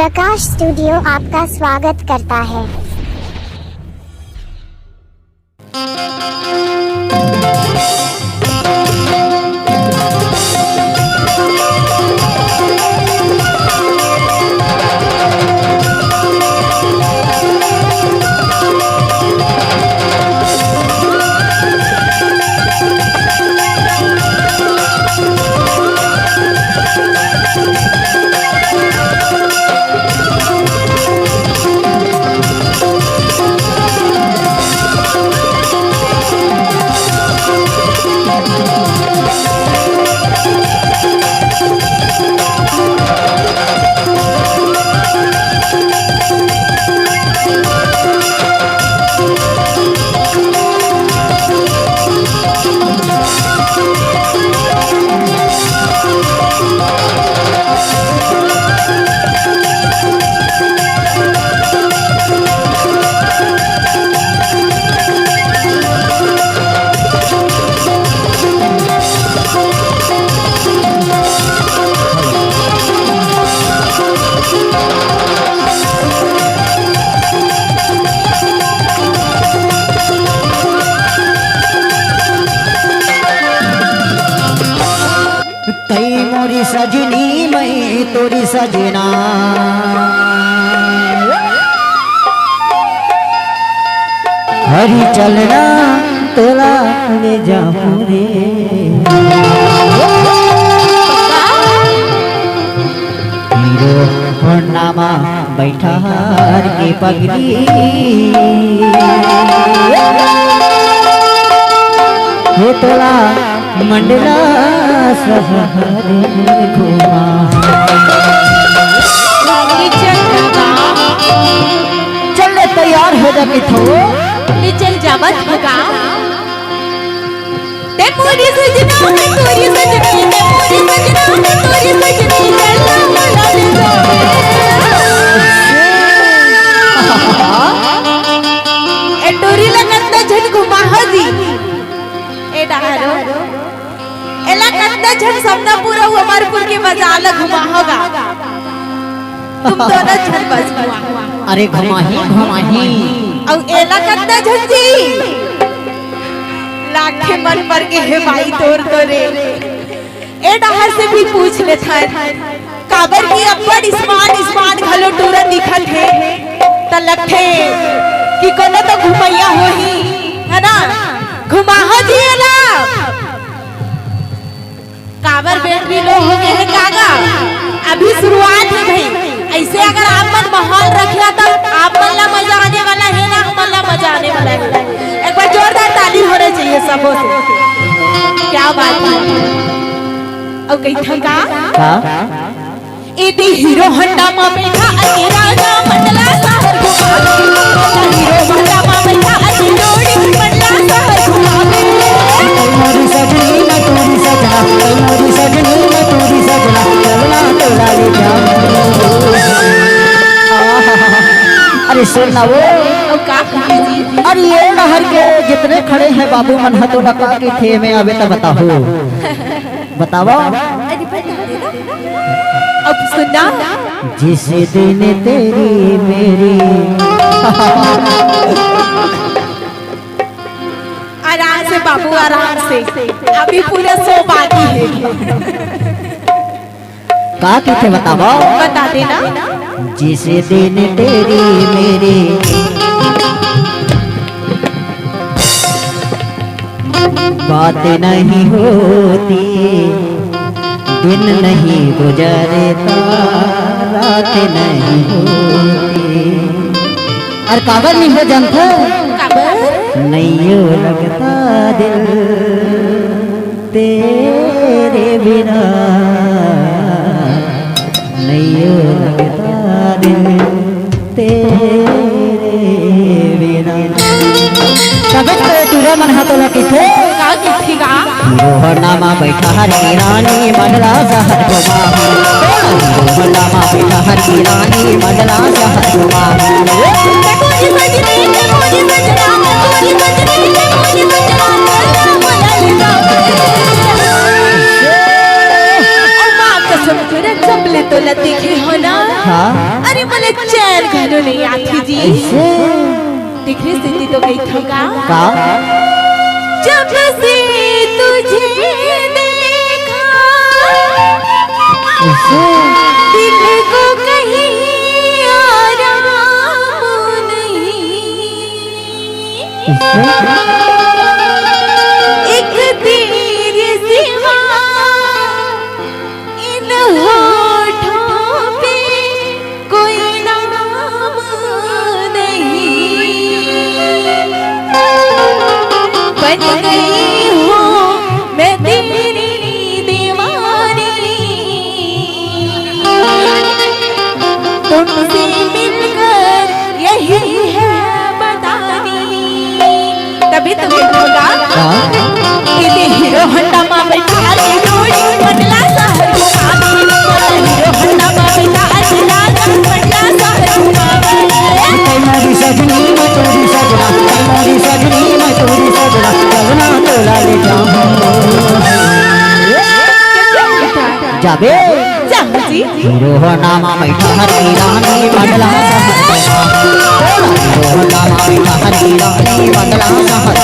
प्रकाश studio आपका स्वागत करता है। मोरी सजनी मैं तोरी सजना हरी चलना तोला ले जाऊं रे हीरो होंडामा बैठा हार के पगली हे तोला मंडला सहारे घुमा चल तैयार हो जा मिठो चल जावत होगा ते पूरी सजना ते पूरी सजनी ते पूरी सजना ते पूरी सजनी चलना मला ले ए टोरी लगत झन घुमा हजी ए डारो एला कत्ता झन सबना पूरा अमरपुर के बाजार घुमा होगा तुम दोनों झन बस अरे घुमाही और एला कत्ता झन जी लाखे मन पर के है भाई तोर तोरे ए डहर से भी पूछ ले था काबर की अब्बड़ स्मार्ट घलो टूरा दिखत है त लगथे कि कोनो तो घुमैया होही है ना घुमाहो जी एला काबर बैटरी लो हो गए है कागा अभी शुरुआत है भाई ऐसे अगर आप मन माहौल रखिया तो आप मन ला मजा आने वाला है ना हम ला मजा आने वाला है एक बार जोरदार ताली होना चाहिए सबों से क्या बात है और कहीं का इदी हीरो होंडा में बैठा अति राजा मंडला शहर घुमा हीरो होंडा में बैठा अति जोड़ी मंडला शहर घुमा मोरी सजनी मैं तोरी सजना मोरी सजनी मैं तोरी सजना चलना तोला ले जाऊं अरे सुनना वो अरे ये नहर के जितने खड़े हैं बाबू मन तो डका के थे में अबे तो बताओ अब सुनना जिस दिन तेरी मेरी आराम से बाबू आराम से अभी पूरा 100 बाकी है का थे बताओ बता देना जिस दिन तेरी मेरी बात नहीं होती दिन नहीं गुजरता रात नहीं होती और काबर नहीं हो जानता नहीं लगता दिल तेरे बिना नहीं लगता दिल तेरे बिना कभी तुझे मन हाथों लगी थे रोहना माँ बैठा हर की रानी मंडला शहर घुमा रोहना माँ बैठा हर की रानी मंडला शहर घुमा कसम करे चपले तो लती हो ना हाँ अरे मले चैन घनो नहीं आती जी ऐसे देख रही स्थिति तो गई थोगा का जब से तुझे देखा ऐसे दिल को कहीं आराम नहीं ऐसे एक तेरे सिवा इन होठों पे कोई नाम नहीं बन गई हूँ मैं तेरी दीवानी तुमसे मिलकर यही है बतानी तभी तुम्हें होगा इधे हीरो होंडा में बैठा के रोज पटला शहर घुमावे हीरो होंडा में बैठा के लाल पटला शहर घुमावे मेरी सजनी मैं तेरी सजना मेरी सजनी मैं तेरी सजना सजना तोला ले जाऊं जाबे जी हीरो हो नामा बैठा हरी रानी बदला हीरो हो नामा बैठा हरी रानी बदला सहर